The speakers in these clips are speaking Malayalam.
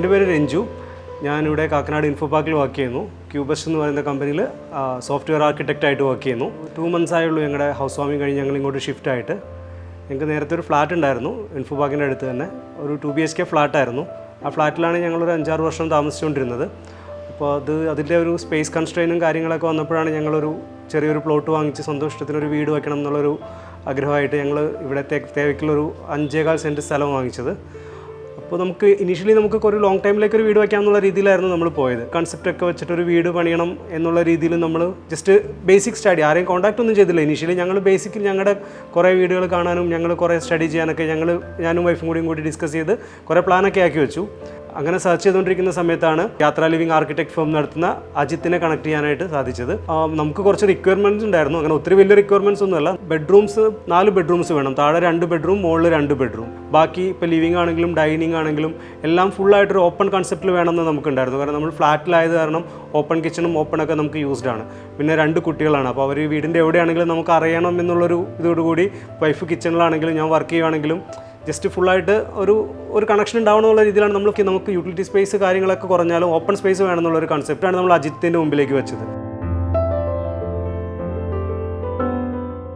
എൻ്റെ പേര് രഞ്ജു. ഞാനിവിടെ കാക്കനാട് ഇൻഫോ പാർക്കിൽ വർക്ക് ചെയ്യുന്നു. ക്യൂബസ് എന്ന് പറയുന്ന കമ്പനിയിൽ സോഫ്റ്റ്വെയർ ആർക്കിടെക്റ്റായിട്ട് വർക്ക് ചെയ്യുന്നു. 2 months ആയുള്ളൂ ഞങ്ങളുടെ ഹൗസ് വാമിങ് കഴിഞ്ഞ് ഞങ്ങൾ ഇങ്ങോട്ട് ഷിഫ്റ്റ് ആയിട്ട്. ഞങ്ങൾക്ക് നേരത്തെ ഒരു ഫ്ലാറ്റ് ഉണ്ടായിരുന്നു ഇൻഫോ പാർക്കിൻ്റെ അടുത്ത് തന്നെ. ഒരു 2 BHK ഫ്ലാറ്റായിരുന്നു. ആ ഫ്ലാറ്റിലാണ് ഞങ്ങളൊരു 5-6 വർഷം താമസിച്ചുകൊണ്ടിരുന്നത്. അപ്പോൾ അതിൻ്റെ ഒരു സ്പേസ് കൺസ്ട്രെയിനും കാര്യങ്ങളൊക്കെ വന്നപ്പോഴാണ് ഞങ്ങളൊരു ചെറിയൊരു പ്ലോട്ട് വാങ്ങിച്ച് സ്വന്തം ഇഷ്ടത്തിനൊരു വീട് വയ്ക്കണം എന്നുള്ളൊരു ആഗ്രഹമായിട്ട് ഞങ്ങൾ ഇവിടെ തേവയ്ക്കുള്ളൊരു 5.25 സെൻറ്റ് സ്ഥലം വാങ്ങിച്ചത്. അപ്പോൾ ഇനീഷ്യലി നമുക്ക് ഒരു ലോങ് ടൈമിലേക്ക് ഒരു വീട് വയ്ക്കാം എന്നുള്ള രീതിയിലായിരുന്നു നമ്മൾ പോയത്. കൺസെപ്റ്റൊക്കെ വെച്ചിട്ടൊരു വീട് പണിയണം എന്നുള്ള രീതിയിൽ നമ്മൾ ജസ്റ്റ് ബേസിക് സ്റ്റഡി, ആരെയും കോൺടാക്റ്റ് ഒന്നും ചെയ്തില്ല. ഇനീഷ്യലി ഞങ്ങൾ ബേസിക്കലി ഞങ്ങളുടെ കുറേ വീടുകൾ കാണാനും ഞങ്ങൾ കുറേ സ്റ്റഡി ചെയ്യാനൊക്കെ ഞാനും വൈഫും കൂടി ഡിസ്കസ് ചെയ്ത് കുറേ പ്ലാനൊക്കെ ആക്കി വെച്ചു. അങ്ങനെ സെർച്ച് ചെയ്തുകൊണ്ടിരിക്കുന്ന സമയത്താണ് യാത്രാ ലിവിംഗ് ആർക്കിടെക്ട് ഫേം നടത്തുന്ന അജിത്തിനെ കണക്ട് ചെയ്യാനായിട്ട് സാധിച്ചത്. നമുക്ക് കുറച്ച് റിക്വയർമെൻറ്റ്സ് ഉണ്ടായിരുന്നു. അങ്ങനെ ഒത്തിരി വലിയ റിക്വയർമെൻറ്റ്സ് ഒന്നുമല്ല. 4 ബെഡ്റൂംസ് വേണം. താഴെ 2 ബെഡ്റൂം, മുകളിൽ 2 ബെഡ്റൂം. ബാക്കി ഇപ്പോൾ ലിവിംഗ് ആണെങ്കിലും ഡൈനിങ് ആണെങ്കിലും എല്ലാം ഫുള്ളായിട്ടൊരു ഓപ്പൺ കൺസെപ്റ്റിൽ വേണമെന്ന് നമുക്കുണ്ടായിരുന്നു. കാരണം നമ്മൾ ഫ്ലാറ്റിലായത് കാരണം ഓപ്പൺ കിച്ചണും ഓപ്പണൊക്കെ നമുക്ക് യൂസ്ഡ് ആണ്. പിന്നെ 2 കുട്ടികളാണ്. അപ്പോൾ അവർ വീടിൻ്റെ എവിടെയാണെങ്കിലും നമുക്ക് അറിയണം എന്നുള്ളൊരു ഇതോടുകൂടി വൈഫ് കിച്ചണിലാണെങ്കിലും ഞാൻ വർക്ക് ചെയ്യുകയാണെങ്കിലും ജസ്റ്റ് ഫുള്ളായിട്ട് ഒരു കണക്ഷൻ ഉണ്ടാവണമെന്നുള്ള രീതിയിലാണ് നമുക്ക് യൂട്ടിലിറ്റി സ്പേസ് കാര്യങ്ങളൊക്കെ കുറഞ്ഞാലും ഓപ്പൺ സ്പേസ് വേണമെന്നുള്ളൊരു കൺസെപ്റ്റാണ് നമ്മൾ അജിത്തിൻ്റെ മുമ്പിലേക്ക് വെച്ചത്.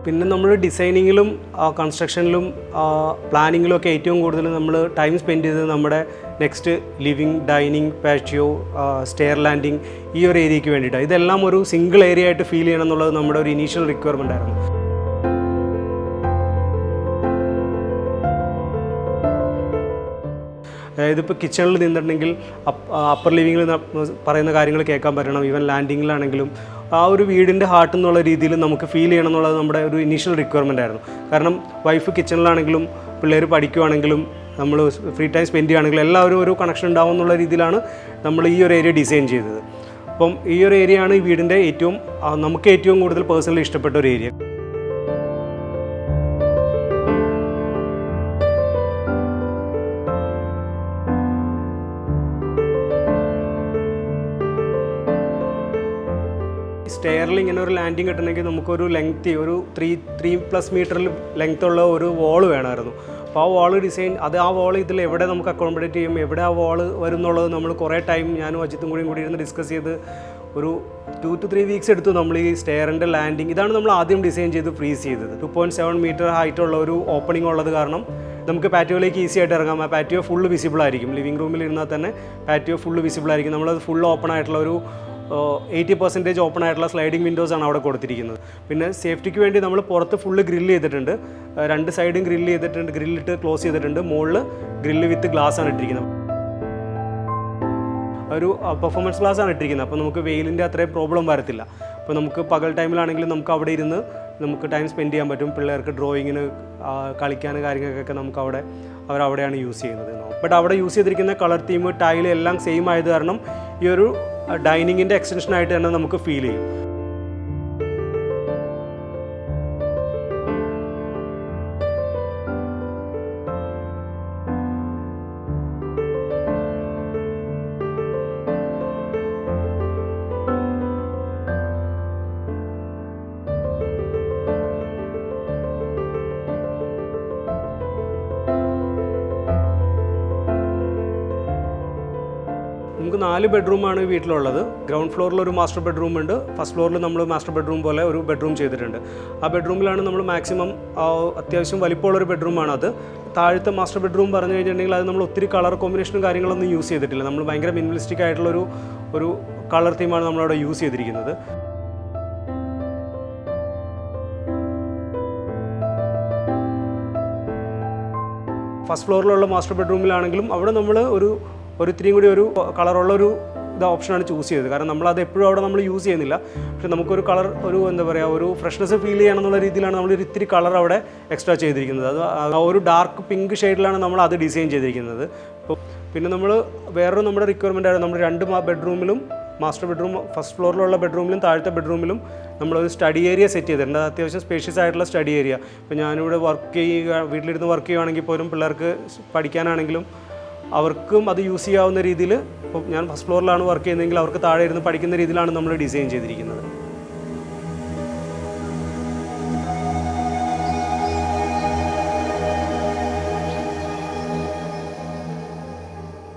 പിന്നെ നമ്മൾ ഡിസൈനിങ്ങിലും കൺസ്ട്രക്ഷനിലും പ്ലാനിങ്ങിലും ഒക്കെ ഏറ്റവും കൂടുതൽ നമ്മൾ ടൈം സ്പെൻഡ് ചെയ്തത് നമ്മുടെ next living, dining, patio, stair landing ഈ ഒരു ഏരിയയ്ക്ക് വേണ്ടിയിട്ടാണ്. ഇതെല്ലാം ഒരു സിംഗിൾ ഏരിയ ആയിട്ട് ഫീൽ ചെയ്യണം എന്നുള്ളത് നമ്മുടെ ഒരു ഇനീഷ്യൽ റിക്വയർമെൻ്റ് ആയിരുന്നു. അതായത് ഇപ്പോൾ കിച്ചണിൽ നിന്നിട്ടുണ്ടെങ്കിൽ അപ്പർ ലിവിങ്ങിൽ പറയുന്ന കാര്യങ്ങൾ കേൾക്കാൻ പറ്റണം. ഈവൻ ലാൻഡിങ്ങിലാണെങ്കിലും ആ ഒരു വീടിൻ്റെ ഹാർട്ട് എന്നുള്ള രീതിയിൽ നമുക്ക് ഫീൽ ചെയ്യണം എന്നുള്ളത് നമ്മുടെ ഒരു ഇനീഷ്യൽ റിക്വയർമെൻ്റ് ആയിരുന്നു. കാരണം വൈഫ് കിച്ചണിലാണെങ്കിലും പിള്ളേർ പഠിക്കുകയാണെങ്കിലും നമ്മൾ ഫ്രീ ടൈം സ്പെൻഡ് ചെയ്യുകയാണെങ്കിലും എല്ലാവരും ഒരു കണക്ഷൻ ഉണ്ടാവും എന്നുള്ള രീതിയിലാണ് നമ്മൾ ഈ ഒരു ഏരിയ ഡിസൈൻ ചെയ്തത്. അപ്പം ഈ ഒരു ഏരിയയാണ് ഈ വീടിൻ്റെ നമുക്ക് ഏറ്റവും കൂടുതൽ പേഴ്സണലി ഇഷ്ടപ്പെട്ട ഒരു ഏരിയ. സ്റ്റെയറിൽ ഇങ്ങനെ ഒരു ലാൻഡിങ് കിട്ടണമെങ്കിൽ നമുക്കൊരു ഒരു 3+ മീറ്ററിൽ ലെങ്ത്തുള്ള ഒരു വാൾ വേണമായിരുന്നു. അപ്പോൾ ആ വാൾ ഡിസൈൻ ആ വാൾ ഇതിൽ എവിടെ നമുക്ക് അക്കോമഡേറ്റ് ചെയ്യും, എവിടെ ആ വാൾ വരും എന്നുള്ളത് നമ്മൾ കുറേ ടൈം ഞാനും അജിത്തും കൂടി ഇരുന്ന് ഡിസ്കസ് ചെയ്ത് ഒരു 2 to 3 വീക്സ് എടുത്തു നമ്മൾ ഈ സ്റ്റെയറിൻ്റെ ലാൻഡിങ്. ഇതാണ് നമ്മൾ ആദ്യം ഡിസൈൻ ചെയ്ത് ഫ്രീസ് ചെയ്തത്. 2.7 മീറ്റർ ഹൈറ്റുള്ള ഒരു ഓപ്പണിംഗ് ഉള്ളത് കാരണം നമുക്ക് പാറ്റിയോയിലേക്ക് ഈസി ആയിട്ട് ഇറങ്ങാം. ആ പാറ്റിയോ ഫുള്ള് വിസിബിൾ ആയിരിക്കും. ലിവിംഗ് റൂമിൽ ഇരുന്നാൽ തന്നെ പാറ്റിയോ ഫുള്ള് വിസിബിൾ ആയിരിക്കും. നമ്മളത് ഫുൾ ഓപ്പൺ ആയിട്ടുള്ള ഒരു 80% ഓപ്പൺ ആയിട്ടുള്ള സ്ലൈഡിംഗ് വിൻഡോസാണ് അവിടെ കൊടുത്തിരിക്കുന്നത്. പിന്നെ സേഫ്റ്റിക്ക് വേണ്ടി നമ്മൾ പുറത്ത് ഫുള്ള് ഗ്രില്ല് ചെയ്തിട്ടുണ്ട്. 2 സൈഡും ഗ്രില്ലിട്ട് ക്ലോസ് ചെയ്തിട്ടുണ്ട്. മുകളിൽ ഗ്രില്ല് വിത്ത് ഗ്ലാസ് ആണ് ഇട്ടിരിക്കുന്നത്. ഒരു പെർഫോമൻസ് ഗ്ലാസ് ആണ് ഇട്ടിരിക്കുന്നത്. അപ്പോൾ നമുക്ക് വെയിലിൻ്റെ അത്രയും പ്രോബ്ലം വരത്തില്ല. അപ്പോൾ നമുക്ക് പകൽ ടൈമിലാണെങ്കിലും നമുക്ക് അവിടെ ഇരുന്ന് നമുക്ക് ടൈം സ്പെൻഡ് ചെയ്യാൻ പറ്റും. പിള്ളേർക്ക് ഡ്രോയിങ്ങിന് കളിക്കാൻ കാര്യങ്ങൾക്കൊക്കെ നമുക്ക് അവരവിടെയാണ് യൂസ് ചെയ്യുന്നത്. ബട്ട് അവിടെ യൂസ് ചെയ്തിരിക്കുന്ന കളർ തീം, ടൈൽ എല്ലാം സെയിം ആയത് കാരണം ഈ ഒരു ഡൈനിങ്ങിൻ്റെ എക്സ്റ്റൻഷനായിട്ട് തന്നെ നമുക്ക് ഫീൽ ചെയ്യും. നമുക്ക് 4 ബെഡ്റൂമാണ് വീട്ടിലുള്ളത്. ഗ്രൗണ്ട് ഫ്ലോറിൽ ഒരു മാസ്റ്റർ ബെഡ്റൂം ഉണ്ട്. ഫസ്റ്റ് ഫ്ലോറിൽ നമ്മൾ മാസ്റ്റർ ബെഡ്റൂം പോലെ ഒരു ബെഡ്റൂം ചെയ്തിട്ടുണ്ട്. ആ ബെഡ്റൂമിലാണ് നമ്മൾ മാക്സിമം അത്യാവശ്യം വലിപ്പമുള്ളൊരു ബെഡ്റൂമാണത്. താഴത്തെ മാസ്റ്റർ ബെഡ്റൂം പറഞ്ഞു കഴിഞ്ഞിട്ടുണ്ടെങ്കിൽ അത് നമ്മൾ ഒത്തിരി കളർ കോമ്പിനേഷനും കാര്യങ്ങളൊന്നും യൂസ് ചെയ്തിട്ടില്ല. നമ്മൾ ഭയങ്കര മിനിമലിസ്റ്റിക് ആയിട്ടുള്ളൊരു കളർ തീമാണ് നമ്മളവിടെ യൂസ് ചെയ്തിരിക്കുന്നത്. ഫസ്റ്റ് ഫ്ലോറിലുള്ള മാസ്റ്റർ ബെഡ്റൂമിലാണെങ്കിലും അവിടെ നമ്മൾ ഒരു ഇത്തിരിയും കൂടി ഒരു കളറുള്ളൊരു ഓപ്ഷനാണ് ചൂസ് ചെയ്തത്. കാരണം നമ്മളത് എപ്പോഴും അവിടെ നമ്മൾ യൂസ് ചെയ്യുന്നില്ല. പക്ഷേ നമുക്കൊരു കളർ ഒരു ഫ്രഷ്നെസ് ഫീൽ ചെയ്യണമെന്നുള്ള രീതിയിലാണ് നമ്മളൊരു ഇത്തിരി കളർ അവിടെ എക്സ്ട്രാ ചെയ്തിരിക്കുന്നത്. അത് ഒരു ഡാർക്ക് പിങ്ക് ഷെയ്ഡിലാണ് നമ്മൾ അത് ഡിസൈൻ ചെയ്തിരിക്കുന്നത്. പിന്നെ നമ്മുടെ റിക്വയർമെൻ്റ് ആയിരുന്നു നമ്മൾ 2 ബെഡ്റൂമിലും മാസ്റ്റർ ബെഡ്റൂം ഫസ്റ്റ് ഫ്ലോറിലുള്ള ബെഡ്റൂമിലും താഴത്തെ ബെഡ്റൂമിലും നമ്മളൊരു സ്റ്റഡി ഏരിയ സെറ്റ് ചെയ്തിട്ടുണ്ട്. അത്യാവശ്യം സ്പേഷ്യസ് ആയിട്ടുള്ള സ്റ്റഡി ഏരിയ. ഇപ്പോൾ ഞാനിവിടെ വീട്ടിലിരുന്ന് വർക്ക് ചെയ്യുകയാണെങ്കിൽ പോലും പിള്ളേർക്ക് പഠിക്കാനാണെങ്കിലും അവർക്കും അത് യൂസ് ചെയ്യാവുന്ന രീതിയിൽ, ഇപ്പോൾ ഞാൻ ഫസ്റ്റ് ഫ്ലോറിലാണ് വർക്ക് ചെയ്യുന്നതെങ്കിൽ അവർക്ക് താഴെ ഇരുന്ന് പഠിക്കുന്ന രീതിയിലാണ് നമ്മൾ ഡിസൈൻ ചെയ്തിരിക്കുന്നത്.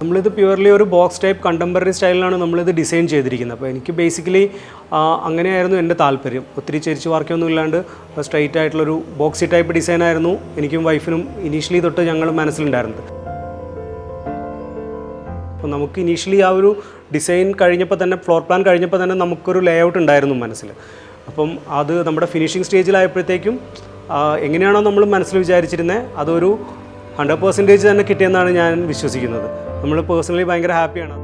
നമ്മളിത് പ്യുവർലി ഒരു ബോക്സ് ടൈപ്പ് കണ്ടംപററി സ്റ്റൈലിലാണ് നമ്മളിത് ഡിസൈൻ ചെയ്തിരിക്കുന്നത്. അപ്പോൾ എനിക്ക് ബേസിക്കലി അങ്ങനെയായിരുന്നു എൻ്റെ താല്പര്യം. ഒത്തിരി ചെരിച്ച് വർക്കൊന്നും ഇല്ലാണ്ട് സ്ട്രൈറ്റ് ആയിട്ടുള്ളൊരു ബോക്സി ടൈപ്പ് ഡിസൈനായിരുന്നു എനിക്കും വൈഫിനും ഇനീഷ്യലി തൊട്ട് ഞങ്ങൾ മനസ്സിലുണ്ടായിരുന്നത്. അപ്പോൾ നമുക്ക് ഇനീഷ്യലി ആ ഒരു ഡിസൈൻ കഴിഞ്ഞപ്പോൾ തന്നെ, ഫ്ലോർ പ്ലാൻ കഴിഞ്ഞപ്പോൾ തന്നെ നമുക്കൊരു ലേ ഔട്ട് ഉണ്ടായിരുന്നു മനസ്സിൽ. അപ്പം അത് നമ്മുടെ ഫിനിഷിംഗ് സ്റ്റേജിലായപ്പോഴത്തേക്കും എങ്ങനെയാണോ നമ്മൾ മനസ്സിൽ വിചാരിച്ചിരുന്നത് അതൊരു 100% തന്നെ കിട്ടിയെന്നാണ് ഞാൻ വിശ്വസിക്കുന്നത്. നമ്മൾ പേഴ്സണലി ഭയങ്കര ഹാപ്പിയാണ്.